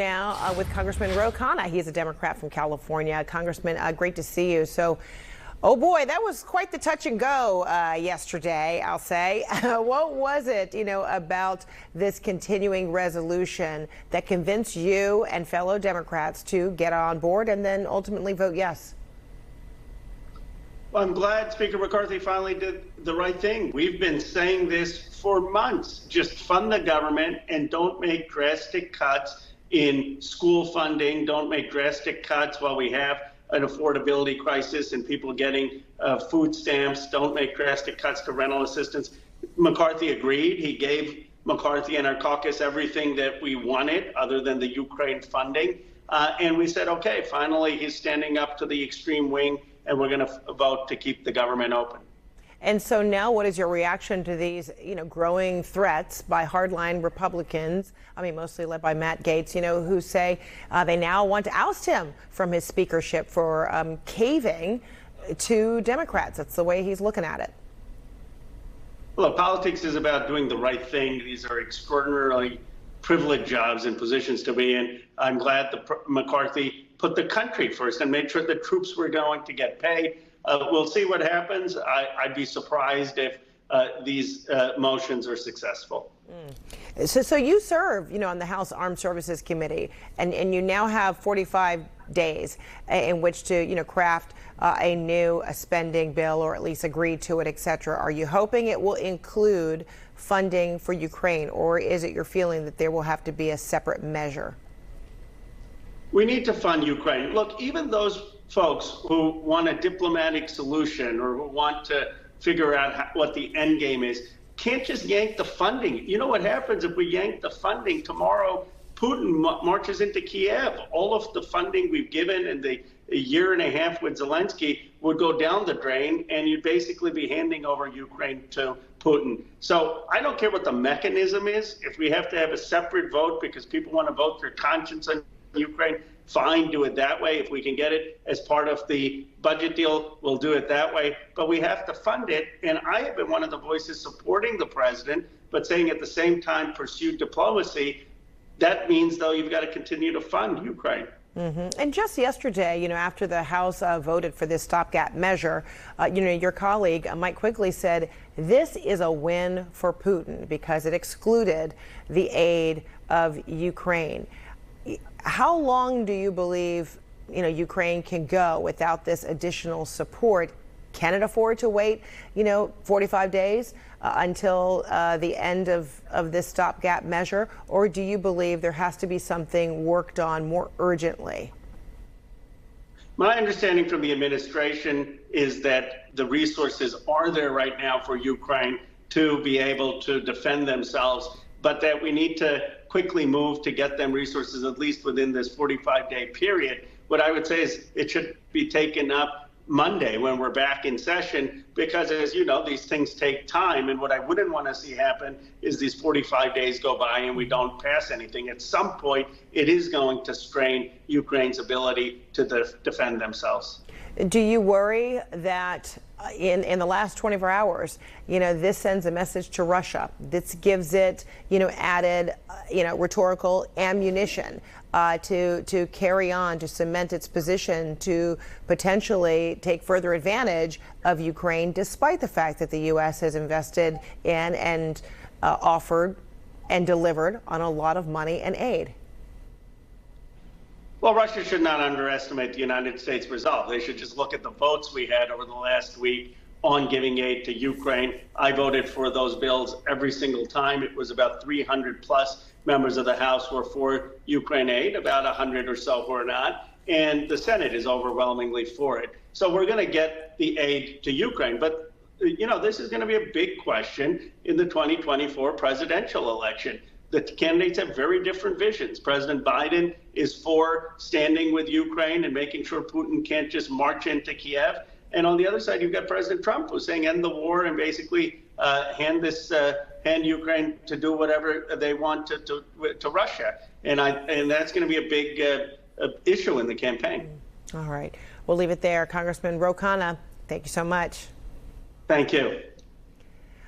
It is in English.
Now with Congressman Khanna. He's a Democrat from California. Congressman, great to see you. So, oh boy, that was quite the touch and go yesterday, I'll say. What was it, about this continuing resolution that convinced you and fellow Democrats to get on board and then ultimately vote yes? Well, I'm glad Speaker McCarthy finally did the right thing. We've been saying this for months. Just fund the government and don't make drastic cuts in school funding. Don't make drastic cuts while we have an affordability crisis and people getting food stamps. Don't make drastic cuts to rental assistance. McCarthy agreed. He gave McCarthy and our caucus everything that we wanted other than the Ukraine funding. And we said, okay, finally he's standing up to the extreme wing and we're going to vote to keep the government open. And so now what is your reaction to these, growing threats by hardline Republicans, mostly led by Matt Gaetz, who say they now want to oust him from his speakership for caving to Democrats? That's the way he's looking at it. Well, politics is about doing the right thing. These are extraordinarily privileged jobs and positions to be in. I'm glad that McCarthy put the country first and made sure the troops were going to get paid. We'll see what happens. I'd be surprised if these motions are successful. So you serve, on the House Armed Services Committee, and you now have 45 days in which to, craft a new spending bill, or at least agree to it, et cetera. Are you hoping it will include funding for Ukraine, or is it your feeling that there will have to be a separate measure? We need to fund Ukraine. Look, even those folks who want a diplomatic solution or who want to figure out what the end game is can't just yank the funding. You know what happens if we yank the funding? Tomorrow, Putin marches into Kiev. All of the funding we've given in the year and a half with Zelensky would go down the drain, and you'd basically be handing over Ukraine to Putin. So I don't care what the mechanism is. If we have to have a separate vote because people want to vote their conscience on Ukraine, fine, do it that way. If we can get it as part of the budget deal, we'll do it that way. But we have to fund it. And I have been one of the voices supporting the president, but saying at the same time, pursue diplomacy. That means, though, you've got to continue to fund Ukraine. And just yesterday, after the House voted for this stopgap measure, your colleague, Mike Quigley, said this is a win for Putin because it excluded the aid of Ukraine. How long do you believe, Ukraine can go without this additional support? Can it afford to wait, 45 days until the end of this stopgap measure? Or do you believe there has to be something worked on more urgently? My understanding from the administration is that the resources are there right now for Ukraine to be able to defend themselves, but that we need to quickly move to get them resources at least within this 45-day period. What I would say is it should be taken up Monday when we're back in session, because as you know, these things take time. And what I wouldn't want to see happen is these 45 days go by and we don't pass anything. At some point, it is going to strain Ukraine's ability to defend themselves. Do you worry that in the last 24 hours, this sends a message to Russia? This gives it, added, rhetorical ammunition to carry on, to cement its position, to potentially take further advantage of Ukraine, despite the fact that the U.S. has invested in and offered and delivered on a lot of money and aid? Well, Russia should not underestimate the United States resolve. They should just look at the votes we had over the last week on giving aid to Ukraine. I voted for those bills every single time. It was about 300 plus members of the House were for Ukraine aid, about 100 or so were not. And the Senate is overwhelmingly for it. So we're going to get the aid to Ukraine. But, this is going to be a big question in the 2024 presidential election. The candidates have very different visions. President Biden is for standing with Ukraine and making sure Putin can't just march into Kiev. And on the other side, you've got President Trump who's saying end the war and basically hand Ukraine to do whatever they want to Russia. And that's going to be a big issue in the campaign. All right. We'll leave it there. Congressman Khanna, thank you so much. Thank you.